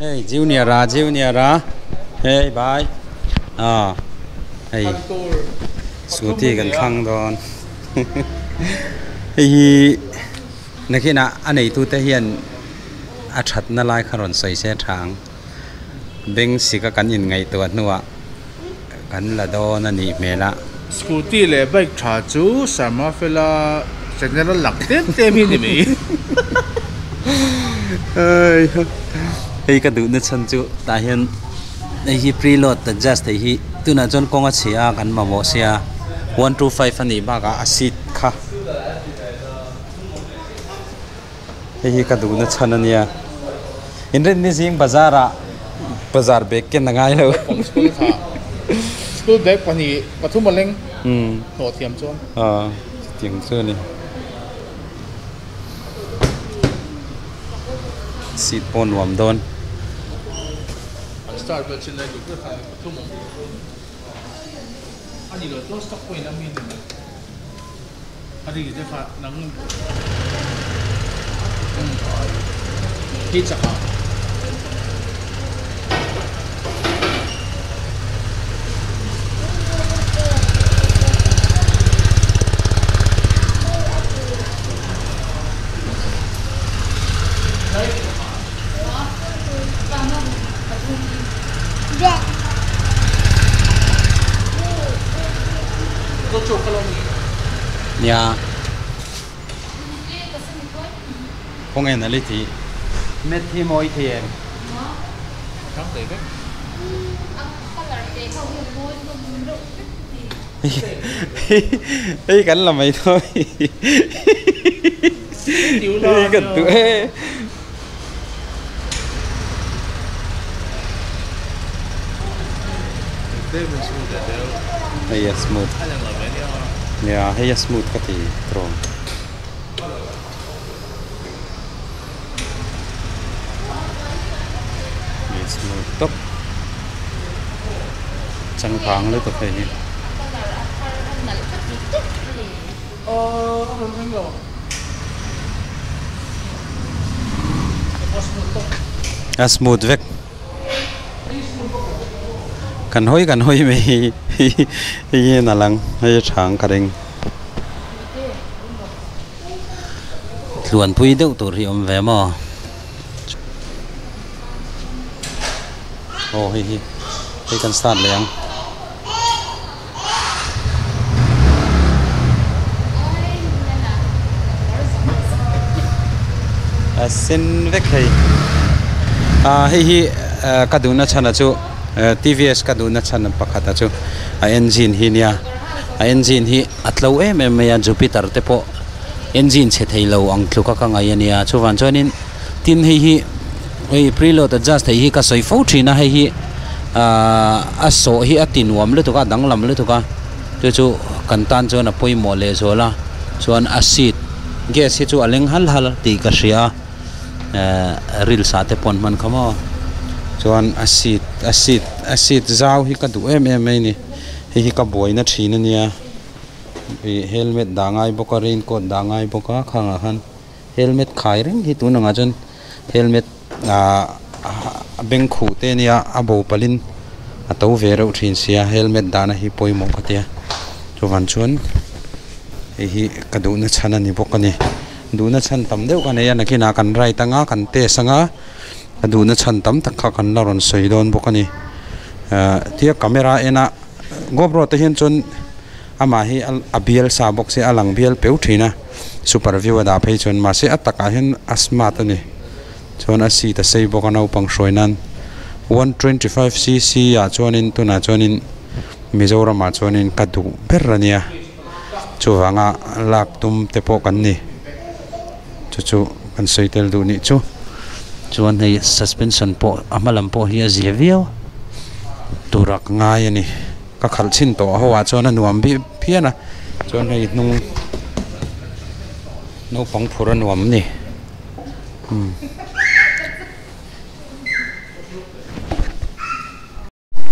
Hey, junior ra. Hey, bye. À, hey, scooty gần khăng đòn. Hey, này khi nào anh ấy tu thể hiện, thật na lại khẩn soi xe thang. Bên xí cái cắn nhìn ngày tuần nữa, cắn là đó là nị mẹ la. Scooty lệ bike trả chú, sao mà phải là sẽ nên là lắc tết tem hi nị. Hey, cái đủ nước chân chú, ta hiện hi preload the just hi tu na jon konga chia kan ma mo sia 125 ani ba ga asit kha hi ka du na chanania inren ni sing bazar bek ke na ngai lo school bag pani pathum maleng to thiam chon tiếng chơ ni sit pon wam don start but in the good pathum ani lo to stock point na min ani ge fa nang pizza nhà không nghe nói thì mét thì mỗi thì em ấy cảnh là mày thôi cảnh tụi hey smooth yeah hey smooth cái gì rồi smooth top chẳng phẳng luôn tập này smooth vek cần hối mày hi na lang hay chẳng cả đình luồn phui đâu tụi riêng về mà hi cần start liền xin vek hi kaduna chana chu TVS kaduna chana pakhata chu engine hi nia engine hi atlo em ya Jupiter te po engine che thailo ang thluka ka ngai ania chuwan chonin tin hi preload adjust hi ka soi fo thina hi aso hi atinwam le to ka danglam le to ka chu kan tan cho na poi mo le zola chuan acid gas hi chu aleng hal ti ka ria ril sa te pon man khamo chuan acid zau hi ka du em ni hi ka boina thina nia helmet dangai boka raincoat dangai boka khanga han helmet khai ring hi tu na nga jon helmet beng khu te nia abo palin atau vero thin sia helmet dana hi poimo khatia chuan chuan hi kaduna chana ni bokani duna chan tam deuh kan ya nakina kan rai tanga kan te sanga duna chan tam takha kan laron soidon bokani tia camera ena GoPro te hin chun ama hi abial sa box se alang bial peu thina super view da phei chun ma se ataka hin asma to ni chon asi ta sei bokana upang soinan 125cc ya chonin tuna chonin Mizoram ma chonin kadu berrania chuwanga lak tum te po kan ni chu kan seitel du ni chu chuan hei suspension po amalam po hi aziavio turak ngai ani ka khal chin to hawa chuan anuam bi phiana chuan hei nung no pang phura nuam ni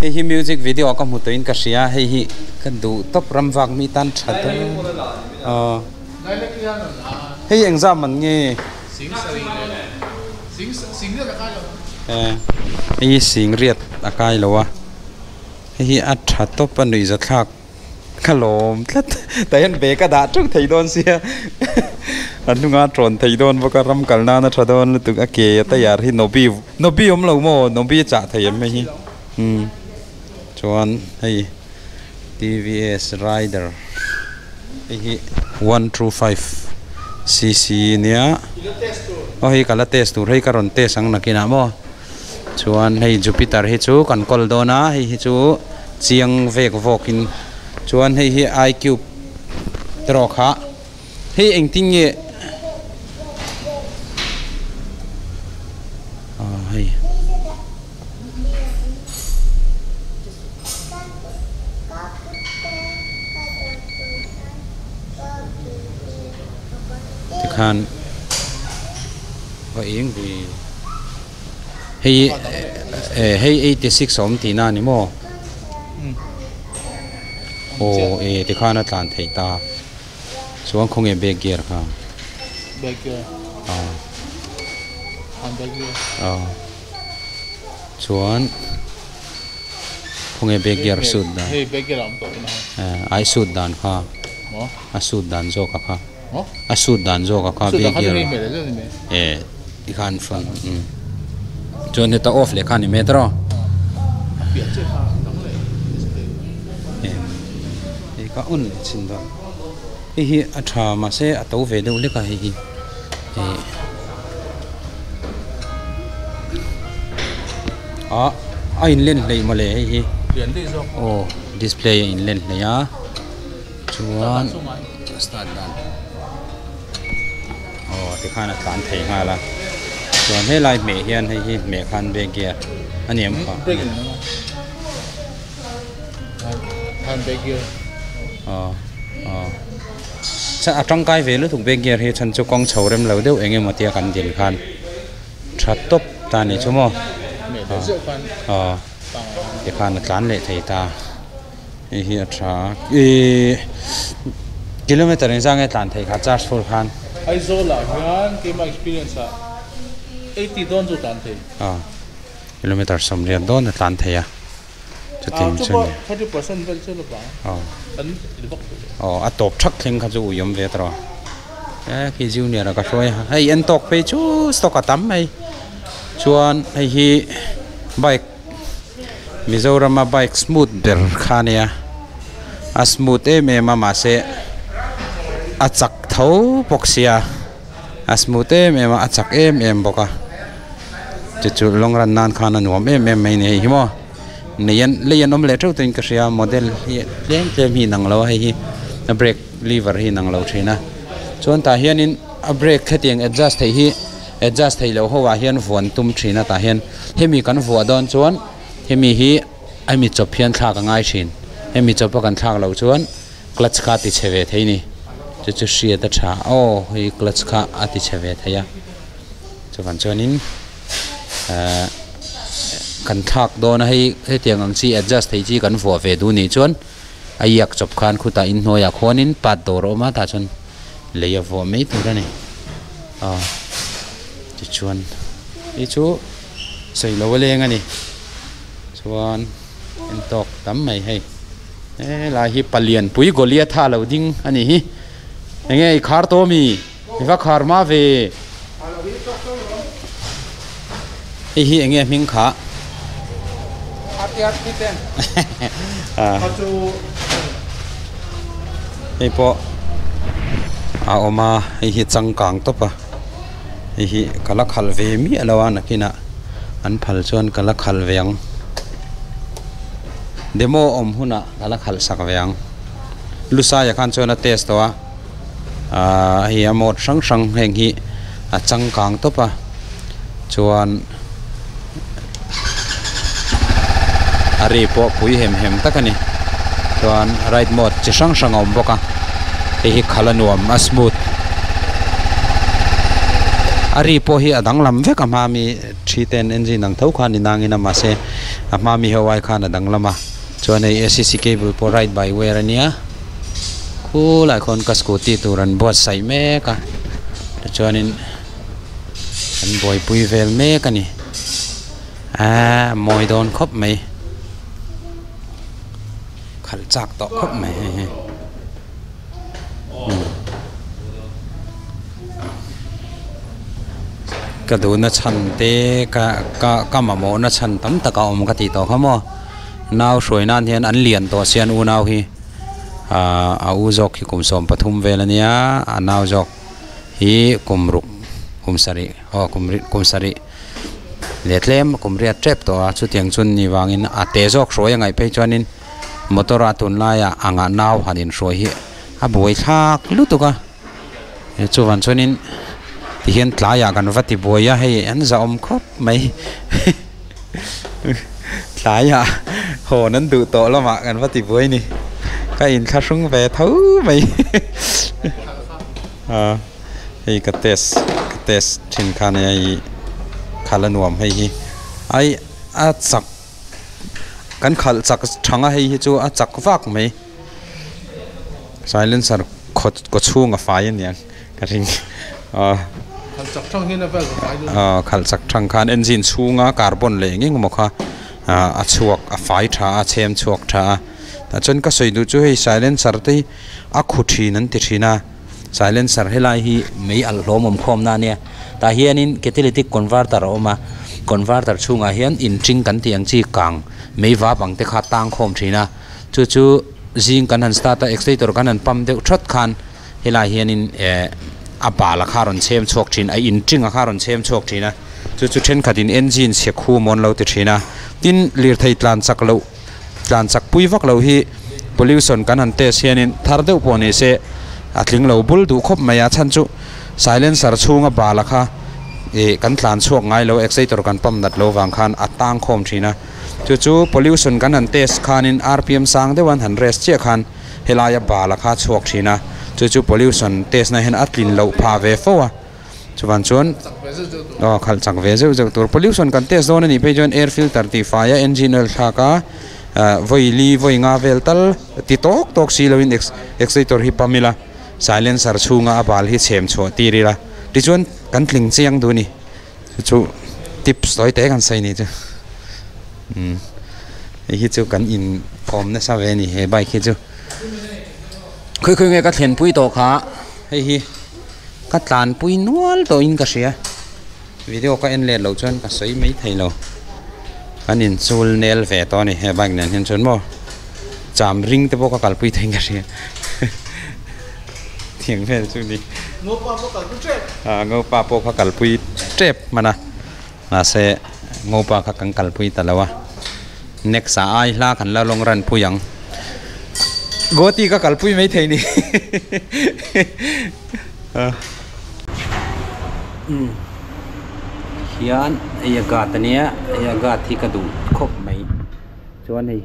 hi music video ka mu to in ka sia hi kan du top ramwak mi tan that hey exam man nge สิ่งเรียกอะไร ไอ้สิงเรียดอาการเหรอวะไอ้อัดชัดตบปันดุยจะทักขลมแต่ยันเบกระดาษจุกไทยโดนเสียอันนุงอาตรนไทยโดนพวกรำกันนานะทรดอนตุกอเกยตยาที่โนบีอมเหล่าโมโนบีจ่าไทยไม่ฮีชวนไอ้ TVS Rider ไอ้1 through 5 cc เนี่ยโอ้ยกันละเทสตัวให้การันเทสังนักกินอ่ะชวนให้จูปิเตอร์ให้จูกันกอลโดนะให้จูเจียงเวกวอกินชวนให้IQ ตรอกฮะให้เองทิ้งเงี้ยให้ที่ขันก็เองดีให้86สมตีน่านี่โมโอ้ที่ข้านัดหลานไทยตาส่วนคงเบเกียร์ครับเบเกียร์อันเบเกียร์ส่วนคงเบเกียร์สุดนะเฮ้ยเบเกียร์อันตัวนะไอสุดดันค่ะสุดดันโจกับค่ะสุดดันโจกับค่ะเบเกียร์ที่ข้านฟังจนที่ตาออฟเลยข้านี่เมตรอก็อุ่นชินดอกอัฐามาเสอัตโตเวดูเล็กอะอินเล่นเลยมาเลยโอ้ดิสเพลย์อินเล่นเลยอ่ะชวนสตาร์ทดันโอ้ที่ข้านักการเทงอะไรส่วนให้ลายเมย์เฮียนให้เมย์คันเบเกียอันนี้มั้งคันเบเกียฉันอัดร่างกายเวลถูกเบเกียร์ให้ฉันจะกองเฉาเริ่มเหลาเดียวเองมาเตียกันเดียนคันชัดตบตาเนี่ยชั่วโมงเดี๋ยวคันการเละไทยตาเฮียช้ากิโลเมตรนี่จะไงตันไทยขาจัดฟูลคันไอโซล่าเฮียนที่มา experience อะ80 ดอนจุดตันไทยกิโลเมตรสมเรียนโดนตันไทยจะทิ้งใช่ไหม30% เป็นเชื่อหรือเปล่าอันนี้อัตบชักเข่งเขาจะuyumเวทรอคือจูเนียร์ก็ช่วยให้เอ็นตกไปชูสตอกตั้มให้ชวนให้ไบค์มิโซรามาไบค์สมูทเดอร์คานียสมูทมาเสจักเท้าปกเสียสมูทมาจักบอกว่าจุดลงรันนานขานันหัวไม่เนี่ยหิมะเนี่ยเลี้ยนเลเทอร์ตัวนี้ก็เสียโมเดลเลี้ยงเต็มหินังเราให้เบรกลีเวอร์หินังเราใช่นะส่วนตาเฮียนินเบรกแค่เตียง adjust ให้เราหัวเฮียนฝนตุ้มใช่นะตาเฮียนให้มีกันฝนโดนส่วนให้มีให้มีจบเพียนทากง่ายชินให้มีจบกันทากเราส่วนกลัดขาติเชเวทให้นี่จะเสียแต่ช้าโอ้ให้กลัดขาติเชเวทให้ยะส่วนส่วนนี้กันทักโดนให้เตียงอังซี adjust ให้จีกันฝัวเฟดูนี่ชวนไอ้อยากจบการคุตาอินโนอยากคนนินปัดโดรมาตาชนเลยฝัวไม่ตัวนี่จะชวนอีชูใส่โลเวลงอันนี้ชวนเอ็นตอกตั้มไม่ให้ลายฮิปเลียนปุยโกเลียท่าเราดิ้งอันนี้ยังไงคาร์โตมีว่าคาร์มาเวยังไงมิงขาพอเอามาจังกังตบกะลักขัลเวมีอะไรวะนักกินะอันพัลชวนกะลักขัลเวียงเดโมหุ่นกะลักขัลสักเวียงลุซาอยากขันชวนเทสตัวหมดสังแห่งจังกังตบชวนอารีพอปุยเห็มตะกันนี่ตอนไรท์หมดจะช่างอมบอกกันขลันวมสมูทอารีพอดังลำเวกมามีชีเตนเอนจินดังเท่าขันนางอินามาเซมามีหัวไอขันดังลำมาชวนACC cableพอไรท์ไปเวรเนี่ยคู่หลายคนก็สกูตี้ตัวรันบอสใส่แม่กันชวนนี้ กันบอยปุยเวลเมกันนี่มอยโดนครบไหมขัดจักต่อครบไหมกระดูนชันเตกะมาโมนชันตั้มตะกอมกติต่อขโมนาวสวยนั่นเห็นอันเลียนตัวเสียนอูนาวฮีอาอูจอกฮีกุมสมปฐุมเวลเนียนาวจอกฮีกุมรุกกุมสรีกุมสรีเลียดเล่มกุมเรียดเจ็บตัวชุดยังชุนนี่วางินเตจอกสวยยังไงไปจวนินมอเตอร์ตุนลายอ่างนาวหันินสวยฮีบวยทักลุตุกะจูวันชวนินที่เห็นหลายกันวัดที่บวยให้อันจะอมครบไหมหลายโหนั้นดูโตแล้วมากันวัดที่บวยนี่ก็อินข้าสุ่งไปเท่าไหมให้กระเตสทิ้งข้าในขาละนวมให้จักกันขัดจักช่างให้จูจักฟักไหมสายเล่นสารกดช่วงกับไฟเนี่ยกระทิงขัดจักช่างที่นั่นเป็นขัดจักช่างคันเอนจินช่วงคาร์บอนเลยงี้ก็บอกว่าชวกไฟท่าเชมชวกท่าแต่จนก็สวยดูช่วยสายเล่นสารที่ขุดทีนั้นติดทีน่ะสายเล่นสารให้ลายฮีไม่อัลโลมคมน่ะเนี่ยแต่เฮียนินเกติลิติคอนเวอร์ตอร์ออกมาคอนเวอร์ตอร์ช่วงเฮียนอินจิงกันที่ยังจีกังไม่ว่าบางแต่ขาตั้งคมทีน่ะจู่จิงกันหันสตาร์ทเอ็กซ์เตอร์กันหันปั๊มเดือดชัดคันเฮลาเฮียนินอับบาลคารอนเชมชกทีนอินจิงคารอนเชมชกทีนะจู่เช่นขัดินเอนจินเสียคู่มอนเราติดทีนะดินเลียร์ไทยตลานสักเราตลานสักปุยวักเราฮีพลิวส่วนกันหันเตเซียนินทาร์เดอุปนิเซอัดลิงเราบุลดูครบไม่ยาชันจุไซเลนสารชูงอับบาลคากันตลานช่วงไงเราเอ็กซ์เตอร์กันปั๊มดัดเราวางคันอัดตั้งคมทีนะจู่พลิวส่วนกันหันเตสคันิน RPM สังเดวันหันเรสเชียคันเฮลายบาลคาช่วงทีนะจู่พลิวส่วนเตสในเห็นอัดลินเราพาเวฟวะจุบันชวนขัดจักเวเซลจากตัวพลิวส่วนกันเตสโดนนี่ไปจนแอร์ฟิลเตอร์ตีไฟเอนจินเนอร์ชากาvoi nga vel tal ti tok si lovin excitator hi pamila silencer chunga abal hi chem chho ti ri la ti chuan kan tling chiang du ni chu tips toy te kan sai ni chu hi chu kan in form na sa ve ni he bai khi chu khoi nge ka thlen pui to kha hi ka tlan pui nual to in ka sia video ka en le lo chuan ka soi mai thei loอันนี้ซูลเนลเวตอนนี้เฮ้ยบางเนี่ยเห็นชนบ่จามริงแต่พวกกัลปุยทิ้งกันเลยเถียงเพื่อนชุดนี้งูปลาพวกกัลปุยเจ็บงูปลาพวกกัลปุยเจ็บมานะน่าเสงูปลากัลปุยแต่ละวะเน็กสายลาขันแล้วลงรันปุยยังโกตีกัลปุยไม่เท่นี่ยันไอ้กาตเนี้ยไอ้กาที่กระดูกครบไหมชวนไอ้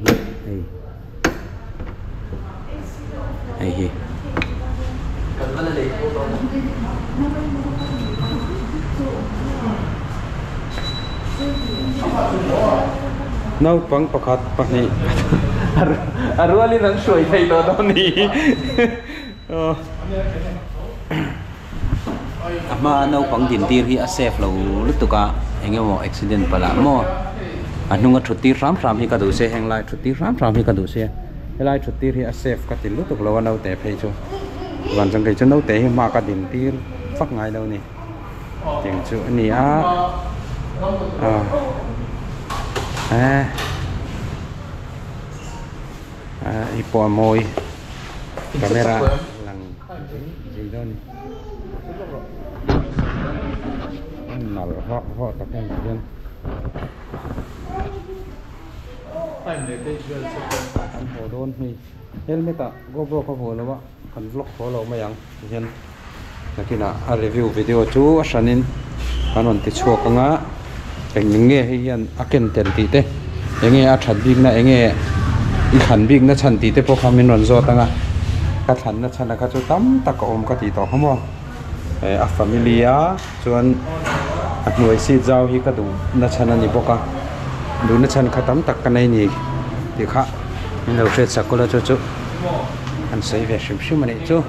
น้องปังประคัดปะนี่อารมณ์นี้นั่งสวยใจตัวตอนนี้มาเอาปังดินตีที่อาเซฟเราลุตุกะเองว่าอุบิเหตุปะละมั่วอันนู้นก็ชุดตีรำที่กระดูเสียแห่งไรชุดตีรำที่กระดูเสียไรชุดตีที่อาเซฟก็ติดลุตุกเราวันเอาแต่เพย์จูวันจังเกยจนเอาแต่มากระดินตีฟักไงเรานี่จริงจูนี่อีปอมอยกล้องหลังจีโดนนอนเพราะตะแคงเพื่อนอันโหโดนนี่เฮลเมตต์ก็บอกเขาโหแล้วว่าคันล็อกเขาเราไม่ยังเห็นนักที่น่ะรีวิววิดีโอจูฉันนินกันวันที่ชัวกังอ่ะเป็นยังไงให้ยันอาเกนเต็มตีเต้ยังไงอาชัดบิ๊กนะยังไงอีขันบิ๊กนะฉันตีเต้พวกเขามีนวลโซตังอ่ะกัดขันนะฉันนะกัดจูตั้มตะกอมกัดตีต่อเขามั่งอัฟฟามิลีอาส่วนหน่วยซีเจ้าฮิกระดูนัชนันนี่บอกว่าดูนัชนันขัดตั้มตักกันในนี่ที่ข้าเราเชื่อสักคนละจู่อันใส่เวชชิมมันนี่จู่